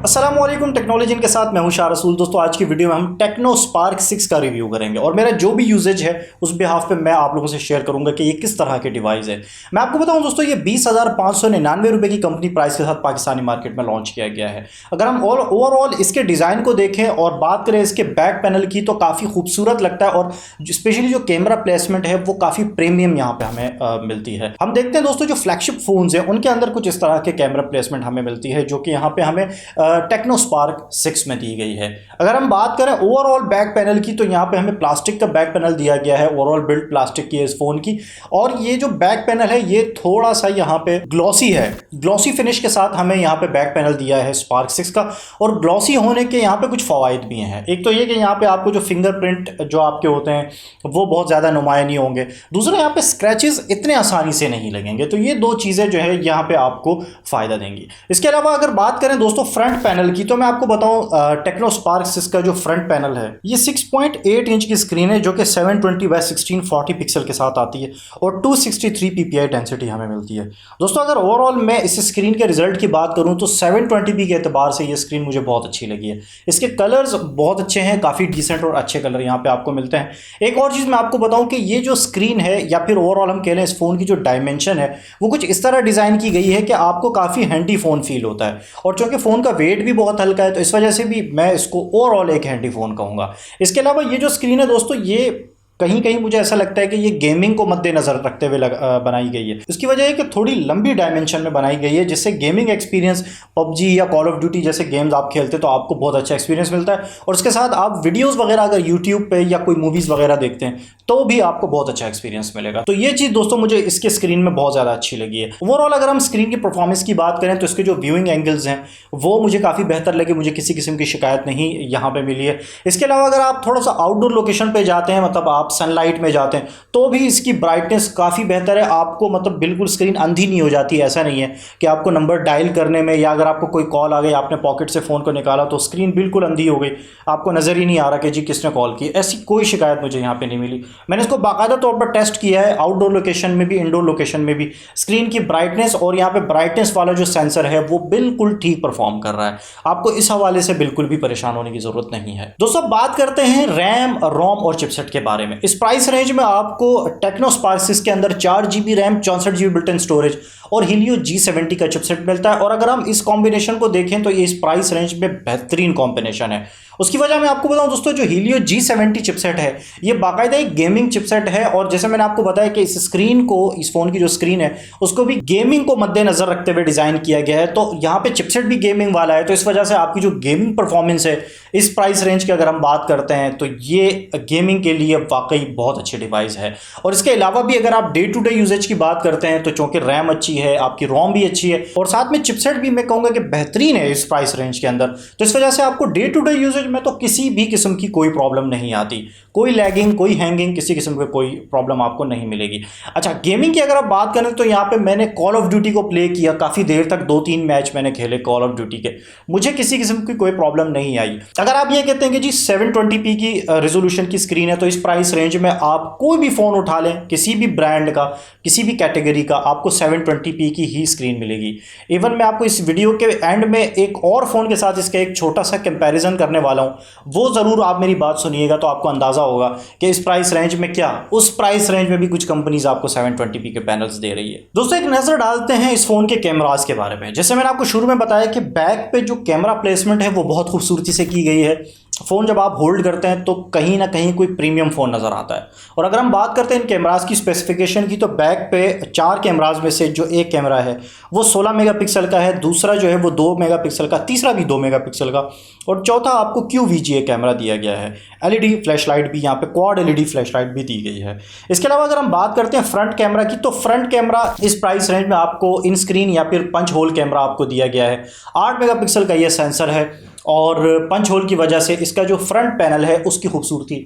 अस्सलाम वालेकुम। टेक्नोलॉजी के साथ मैं हूं शाह रसूल। दोस्तों आज की वीडियो में हम टेक्नो स्पार्क 6 का रिव्यू करेंगे और मेरा जो भी यूजेज है उस बिहाफ पे मैं आप लोगों से शेयर करूंगा कि ये किस तरह के डिवाइस है। मैं आपको बताऊं दोस्तों, ये 20,599 रुपए की कंपनी प्राइस के साथ पाकिस्तानी मार्केट में लॉन्च किया गया है। अगर हम ओवरऑल इसके डिज़ाइन को देखें और बात करें इसके बैक पैनल की तो काफ़ी खूबसूरत लगता है और स्पेशली जो कैमरा प्लेसमेंट है वो काफ़ी प्रीमियम यहाँ पे हमें मिलती है। हम देखते हैं दोस्तों, जो फ्लैगशिप फोन्स हैं उनके अंदर कुछ इस तरह के कैमरा प्लेसमेंट हमें मिलती है जो कि यहाँ पे हमें टेक्नो स्पार्क 6 में दी गई है। अगर हम बात करें ओवरऑल बैक पैनल की तो यहाँ पे हमें प्लास्टिक का बैक पैनल दिया गया है। ओवरऑल बिल्ड प्लास्टिक की है इस फोन की और ये जो बैक पैनल है ये थोड़ा सा यहाँ पे ग्लॉसी है। ग्लॉसी फिनिश के साथ हमें यहाँ पे बैक पैनल दिया है स्पार्क 6 का और ग्लॉसी होने के यहाँ पे कुछ फवाइद भी हैं। एक तो ये कि यहाँ पे आपको जो फिंगरप्रिंट जो आपके होते हैं वो बहुत ज़्यादा नुमाया नहीं होंगे। दूसरा, यहाँ पे स्क्रैचेस इतने आसानी से नहीं लगेंगे। तो ये दो चीज़ें जो है यहाँ पे आपको फ़ायदा देंगी। इसके अलावा अगर बात करें दोस्तों फ्रंट पैनल की तो मैं आपको बताऊं टेक्नो स्पार्क 6 का जो फ्रंट पैनल है ये 6.8 इंच की स्क्रीन है जो कि 720 बाय 1640 पिक्सल के साथ आती है और 263 ppi डेंसिटी हमें मिलती है। दोस्तों अगर ओवरऑल मैं इस स्क्रीन के रिजल्ट की बात करूं तो 720p के एतबार से ये स्क्रीन मुझे बहुत अच्छी लगी है। इसके कलर्स बहुत अच्छे हैं, काफ़ी डिसेंट और अच्छे कलर यहाँ पे आपको मिलते हैं। एक और चीज़ मैं आपको बताऊँ कि ये जो स्क्रीन है या फिर ओवरऑल हम कह लें इस फ़ोन की जो डायमेंशन है वो कुछ इस तरह डिज़ाइन की गई है कि आपको काफ़ी हैंडी फ़ोन फील होता है और चूँकि फ़ोन का वेट भी बहुत हल्का है तो इस वजह से भी मैं इसको ओवरऑल एक हैंडी फ़ोन कहूँगा। इसके अलावा ये जो स्क्रीन है दोस्तों ये कहीं कहीं मुझे ऐसा लगता है कि ये गेमिंग को मद्देनजर रखते हुए बनाई गई है। इसकी वजह है कि थोड़ी लंबी डायमेंशन में बनाई गई है जिससे गेमिंग एक्सपीरियंस पबजी या कॉल ऑफ ड्यूटी जैसे गेम्स आप खेलते तो आपको बहुत अच्छा एक्सपीरियंस मिलता है और उसके साथ आप वीडियोस वगैरह अगर यूट्यूब पे या कोई मूवीज़ वगैरह देखते हैं तो भी आपको बहुत अच्छा एक्सपीरियंस मिलेगा। तो ये चीज़ दोस्तों मुझे इसके स्क्रीन में बहुत ज़्यादा अच्छी लगी है। ओवरऑल अगर हम स्क्रीन की परफॉर्मेंस की बात करें तो इसके जो व्यूइंग एंगल्स हैं वो मुझे काफ़ी बेहतर लगे, मुझे किसी किस्म की शिकायत नहीं यहाँ पर मिली है। इसके अलावा अगर आप थोड़ा सा आउटडोर लोकेशन पर जाते हैं, मतलब आप सनलाइट में जाते हैं तो भी इसकी ब्राइटनेस काफ़ी बेहतर है। आपको मतलब बिल्कुल स्क्रीन अंधी नहीं हो जाती। ऐसा नहीं है कि आपको नंबर डायल करने में या अगर आपको कोई कॉल आ गई आपने पॉकेट से फ़ोन को निकाला तो स्क्रीन बिल्कुल अंधी हो गई, आपको नज़र ही नहीं आ रहा कि जी किसने कॉल की। ऐसी कोई शिकायत मुझे यहाँ पे नहीं मिली। मैंने इसको बाकायदा तौर पर टेस्ट किया है आउटडोर लोकेशन में भी इंडोर लोकेशन में भी। स्क्रीन की ब्राइटनेस और यहाँ पे ब्राइटनेस वाला जो सेंसर है वो बिल्कुल ठीक परफॉर्म कर रहा है। आपको इस हवाले से बिल्कुल भी परेशान होने की ज़रूरत नहीं है। दोस्तों बात करते हैं रैम, रोम और चिपसेट के बारे में। इस प्राइस रेंज में आपको टेक्नो स्पार्क 6 के अंदर 4GB RAM, 64GB built-in storage और हीलियो G70 का चिपसेट मिलता है और अगर हम इस कॉम्बिनेशन को देखें तो ये इस प्राइस रेंज में बेहतरीन कॉम्बिनेशन है। उसकी वजह मैं आपको बताऊं दोस्तों, जो हीलियो G70 चिपसेट है ये बाकायदा एक गेमिंग चिपसेट है और जैसे मैंने आपको बताया कि इस स्क्रीन को, इस फोन की जो स्क्रीन है उसको भी गेमिंग को मद्देनजर रखते हुए डिजाइन किया गया है। तो यहाँ पे चिपसेट भी गेमिंग वाला है तो इस वजह से आपकी जो गेमिंग परफॉर्मेंस है इस प्राइस रेंज की अगर हम बात करते हैं तो ये गेमिंग के लिए वाकई बहुत अच्छी डिवाइस है। और इसके अलावा भी अगर आप डे टू डे यूजेज की बात करते हैं तो चूंकि रैम अच्छी है, आपकी रोम भी अच्छी है और साथ में चिपसेट भी मैं कहूँगा कि बेहतरीन है इस प्राइस रेंज के अंदर। तो इस वजह से आपको डे टू डे यूजेज में तो किसी भी किस्म की कोई प्रॉब्लम नहीं आती, कोई लैगिंग, कोई हैंगिंग, किसी किस्म की कोई प्रॉब्लम आपको नहीं मिलेगी। अच्छा, गेमिंग की अगर आप बात करें तो यहाँ पे मैंने कॉल ऑफ ड्यूटी को प्ले किया, काफ़ी देर तक 2-3 मैच मैंने खेले कॉल ऑफ ड्यूटी के, मुझे किसी किस्म की कोई प्रॉब्लम नहीं आई। अगर आप ये कहते हैं कि जी 720p की रेजोल्यूशन की स्क्रीन है तो इस प्राइस रेंज में आप कोई भी फ़ोन उठा लें, किसी भी ब्रांड का, किसी भी कैटेगरी का, आपको 720p की ही स्क्रीन मिलेगी। इवन मैं आपको इस वीडियो के एंड में एक और फ़ोन के साथ इसका एक छोटा सा कंपैरिजन करने वाला हूँ, वो ज़रूर आप मेरी बात सुनिएगा तो आपको अंदाज़ा होगा कि इस प्राइस रेंज में क्या, उस प्राइस रेंज में भी कुछ कंपनीज आपको 720p के पैनल्स दे रही है। दोस्तों एक नज़र डालते हैं इस फ़ोन के कैमरास के बारे में। जैसे मैंने आपको शुरू में बताया कि बैक पे जो कैमरा प्लेसमेंट है वो बहुत खूबसूरती से की गई है। फ़ोन जब आप होल्ड करते हैं तो कहीं ना कहीं कोई प्रीमियम फ़ोन नज़र आता है। और अगर हम बात करते हैं इन कैमरास की स्पेसिफिकेशन की तो बैक पे 4 कैमराज में से जो एक कैमरा है वो 16 मेगापिक्सल का है, दूसरा जो है वो 2 मेगापिक्सल का, तीसरा भी 2 मेगापिक्सल का और चौथा आपको QVGA कैमरा दिया गया है। LED फ्लैशलाइट भी यहाँ पे, क्वाड LED फ्लैशलाइट भी दी गई है। इसके अलावा अगर हम बात करते हैं फ्रंट कैमरा की तो फ्रंट कैमरा इस प्राइस रेंज में आपको इन स्क्रीन या फिर पंच होल कैमरा आपको दिया गया है। 8 मेगापिक्सल का ये सेंसर है और पंच होल की वजह से इसका जो फ्रंट पैनल है उसकी खूबसूरती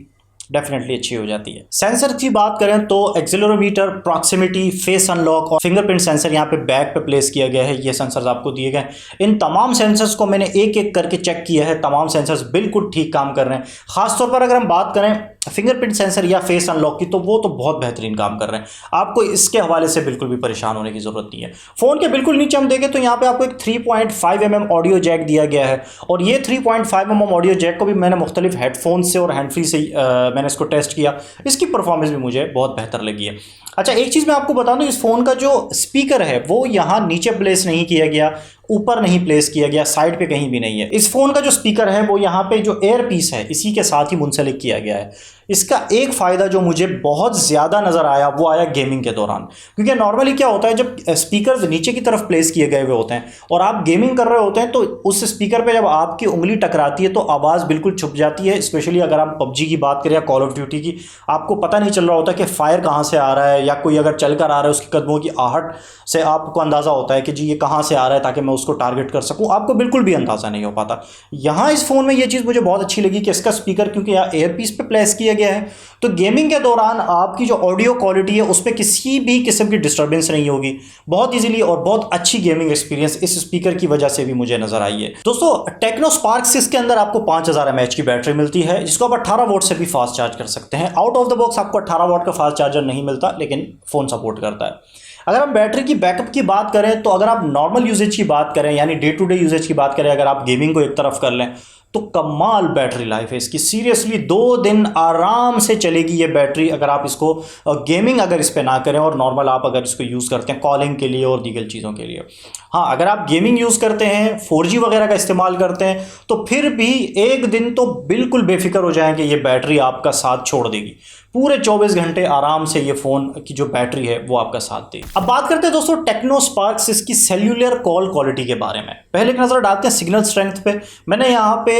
डेफिनेटली अच्छी हो जाती है। सेंसर की बात करें तो एक्सेलेरोमीटर, प्रॉक्सिमिटी, फेस अनलॉक और फिंगरप्रिंट सेंसर यहाँ पे बैक पे प्लेस किया गया है। ये सेंसर्स आपको दिए गए हैं। इन तमाम सेंसर्स को मैंने एक एक करके चेक किया है, तमाम सेंसर्स बिल्कुल ठीक काम कर रहे हैं। खासतौर पर अगर हम बात करें फिंगरप्रिंट सेंसर या फेस अनलॉक की, तो वो तो बहुत बेहतरीन काम कर रहे हैं। आपको इसके हवाले से बिल्कुल भी परेशान होने की ज़रूरत नहीं है। फ़ोन के बिल्कुल नीचे हम देखें तो यहाँ पे आपको एक 3.5 mm ऑडियो जैक दिया गया है, और ये 3.5 mm ऑडियो जैक को भी मैंने मुख्तलिफ हेडफोन से और हैंड फ्री से मैंने इसको टेस्ट किया। इसकी परफॉर्मेंस भी मुझे बहुत बेहतर लगी है। अच्छा, एक चीज़ मैं आपको बता दूं, इस फ़ोन का जो स्पीकर है वो यहाँ नीचे प्लेस नहीं किया गया, ऊपर नहीं प्लेस किया गया, साइड पे कहीं भी नहीं है। इस फ़ोन का जो स्पीकर है वो यहाँ पे जो एयर पीस है इसी के साथ ही मुंसलिक किया गया है। इसका एक फ़ायदा जो मुझे बहुत ज़्यादा नज़र आया वो आया गेमिंग के दौरान, क्योंकि नॉर्मली क्या होता है जब स्पीकर्स नीचे की तरफ प्लेस किए गए हुए होते हैं और आप गेमिंग कर रहे होते हैं तो उस स्पीकर पे जब आपकी उंगली टकराती है तो आवाज़ बिल्कुल छुप जाती है। स्पेशली अगर आप पबजी की बात करें या कॉल ऑफ ड्यूटी की, आपको पता नहीं चल रहा होता कि फायर कहाँ से आ रहा है, या कोई अगर चल कर आ रहा है उसके कदमों की आहट से आपको अंदाज़ा होता है कि जी ये कहाँ से आ रहा है ताकि मैं उसको टारगेट कर सकूँ, आपको बिल्कुल भी अंदाज़ा नहीं हो पाता। यहाँ इस फ़ोन में ये चीज़ मुझे बहुत अच्छी लगी कि इसका स्पीकर क्योंकि यहाँ एयर पीस पे प्लेस किया गया है, तो गेमिंग के दौरान आपकी जो ऑडियो क्वालिटी है उस पर किसी भी किस्म की डिस्टर्बेंस नहीं होगी। बहुत इजीली और बहुत अच्छी गेमिंग एक्सपीरियंस इस स्पीकर की वजह से भी मुझे नजर आई है। दोस्तों, टेक्नो स्पार्क 6 के अंदर आपको 5000 mAh की बैटरी मिलती है, जिसको आप 18 वोट से भी फास्ट चार्ज कर सकते हैं। आउट ऑफ द बॉक्स आपको 18 वोट का फास्ट चार्जर नहीं मिलता, लेकिन फ़ोन सपोर्ट करता है। अगर हम बैटरी की बैकअप की बात करें तो अगर आप नॉर्मल यूजेज की बात करें, यानी डे टू डे यूजेज की बात करें, अगर आप गेमिंग को एक तरफ कर लें तो कमाल बैटरी लाइफ है इसकी। सीरियसली 2 दिन आराम से चलेगी ये बैटरी, अगर आप इसको गेमिंग अगर इस पर ना करें और नॉर्मल आप अगर इसको यूज़ करते हैं कॉलिंग के लिए और दीगर चीज़ों के लिए। हाँ, अगर आप गेमिंग यूज़ करते हैं, 4G वगैरह का इस्तेमाल करते हैं, तो फिर भी एक दिन तो बिल्कुल बेफिक्र हो जाएंगे, ये बैटरी आपका साथ छोड़ देगी। पूरे 24 घंटे आराम से ये फ़ोन की जो बैटरी है वो आपका साथ देगी। अब बात करते हैं दोस्तों टेक्नो स्पार्क 6 की सेल्यूलर कॉल क्वालिटी के बारे में। पहले एक नज़र डालते हैं सिग्नल स्ट्रेंथ पे। मैंने यहाँ पे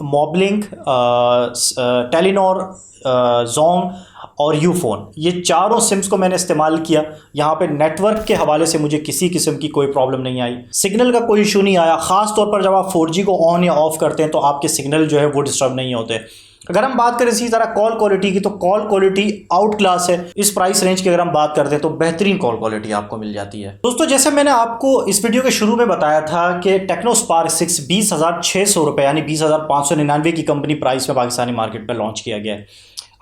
मॉबलिंक, टेलीनॉर, जोंग और यूफोन, ये चारों सिम्स को मैंने इस्तेमाल किया। यहाँ पे नेटवर्क के हवाले से मुझे किसी किस्म की कोई प्रॉब्लम नहीं आई, सिग्नल का कोई इशू नहीं आया। ख़ास तौर पर जब आप 4G को ऑन या ऑफ करते हैं तो आपके सिग्नल जो है वो डिस्टर्ब नहीं होते। अगर हम बात करें इसी तरह कॉल क्वालिटी की, तो कॉल क्वालिटी आउट क्लास है। इस प्राइस रेंज की अगर हम बात करते हैं तो बेहतरीन कॉल क्वालिटी आपको मिल जाती है। दोस्तों, जैसे मैंने आपको इस वीडियो के शुरू में बताया था कि टेक्नो स्पार्क 6 20,600 रुपये यानी 20,599 की कंपनी प्राइस में पाकिस्तानी मार्केट में लॉन्च किया गया है।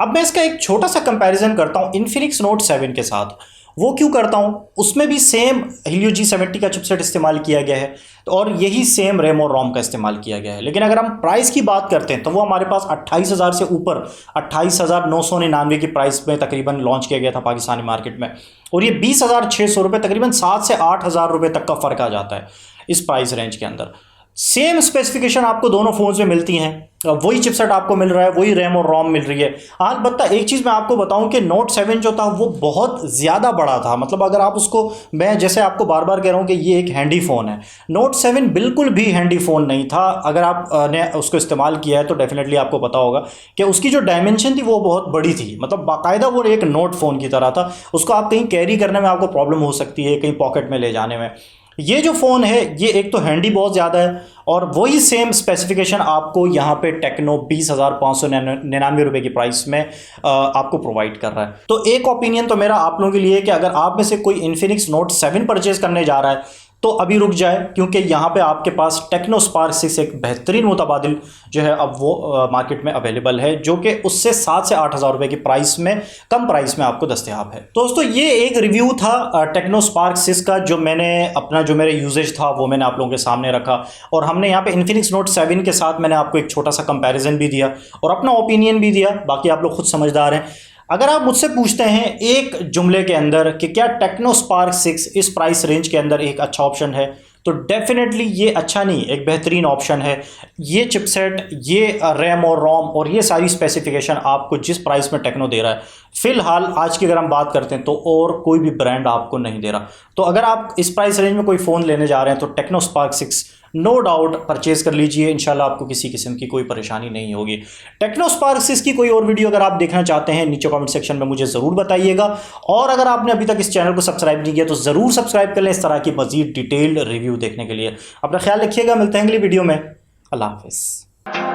अब मैं इसका एक छोटा सा कंपैरिजन करता हूँ इन्फिनिक्स नोट 7 के साथ। वो क्यों करता हूँ, उसमें भी सेम Helio G70 का चिपसेट इस्तेमाल किया गया है और यही सेम रैम और रोम का इस्तेमाल किया गया है। लेकिन अगर हम प्राइस की बात करते हैं तो वो हमारे पास 28,000 से ऊपर 28,999 की प्राइस में तकरीबन लॉन्च किया गया था पाकिस्तानी मार्केट में, और ये 20,600 रुपये, तकरीबन 7 से 8,000 रुपये तक का फ़र्क आ जाता है इस प्राइस रेंज के अंदर। सेम स्पेसिफिकेशन आपको दोनों फ़ोन्स में मिलती हैं, वही चिपसेट आपको मिल रहा है, वही रैम और रोम मिल रही है। अलबत्ता एक चीज़ मैं आपको बताऊं कि नोट 7 जो था वो बहुत ज़्यादा बड़ा था। मतलब अगर आप उसको, मैं जैसे आपको बार बार कह रहा हूं कि ये एक हैंडी फ़ोन है, नोट 7 बिल्कुल भी हैंडी फ़ोन नहीं था। अगर आपने उसको इस्तेमाल किया है तो डेफिनेटली आपको पता होगा कि उसकी जो डायमेंशन थी वो बहुत बड़ी थी। मतलब बाकायदा वो एक नोट फ़ोन की तरह था। उसको आप कहीं कैरी करने में आपको प्रॉब्लम हो सकती है, कहीं पॉकेट में ले जाने में। ये जो फ़ोन है ये एक तो हैंडी बहुत ज़्यादा है, और वही सेम स्पेसिफिकेशन आपको यहाँ पे टेक्नो 20,599 रुपये की प्राइस में आपको प्रोवाइड कर रहा है। तो एक ओपिनियन तो मेरा आप लोगों के लिए है कि अगर आप में से कोई इन्फिनिक्स नोट 7 परचेज करने जा रहा है तो अभी रुक जाए, क्योंकि यहाँ पे आपके पास टेक्नो स्पार्क 6 एक बेहतरीन मुतबादिल जो है अब वो मार्केट में अवेलेबल है, जो कि उससे 7 से 8,000 रुपये की प्राइस में, कम प्राइस में आपको दस्तयाब है। दोस्तों, ये एक रिव्यू था टेक्नो स्पार्क 6 का, जो मैंने अपना जो मेरा यूजेज था वो मैंने आप लोगों के सामने रखा, और हमने यहाँ पे इन्फिनिक्स नोट 7 के साथ मैंने आपको एक छोटा सा कंपैरिजन भी दिया और अपना ओपिनियन भी दिया। बाकी आप लोग खुद समझदार हैं। अगर आप मुझसे पूछते हैं एक जुमले के अंदर कि क्या टेक्नो स्पार्क 6 इस प्राइस रेंज के अंदर एक अच्छा ऑप्शन है, तो डेफिनेटली ये अच्छा नहीं, एक बेहतरीन ऑप्शन है। ये चिपसेट, ये रैम और रोम और ये सारी स्पेसिफिकेशन आपको जिस प्राइस में टेक्नो दे रहा है, फ़िलहाल आज की अगर हम बात करते हैं तो और कोई भी ब्रांड आपको नहीं दे रहा। तो अगर आप इस प्राइस रेंज में कोई फ़ोन लेने जा रहे हैं तो Tecno Spark 6 no doubt purchase कर लीजिए। इंशाल्लाह आपको किसी किस्म की कोई परेशानी नहीं होगी। टेक्नो स्पार्क 6 की कोई और वीडियो अगर आप देखना चाहते हैं नीचे कमेंट सेक्शन में मुझे ज़रूर बताइएगा, और अगर आपने अभी तक इस चैनल को सब्सक्राइब नहीं किया तो ज़रूर सब्सक्राइब कर लें इस तरह की मज़ीद डिटेल्ड रिव्यू देखने के लिए। अपना ख्याल रखिएगा, मिलते हैं अगली वीडियो में। अल्लाह हाफ़िज़।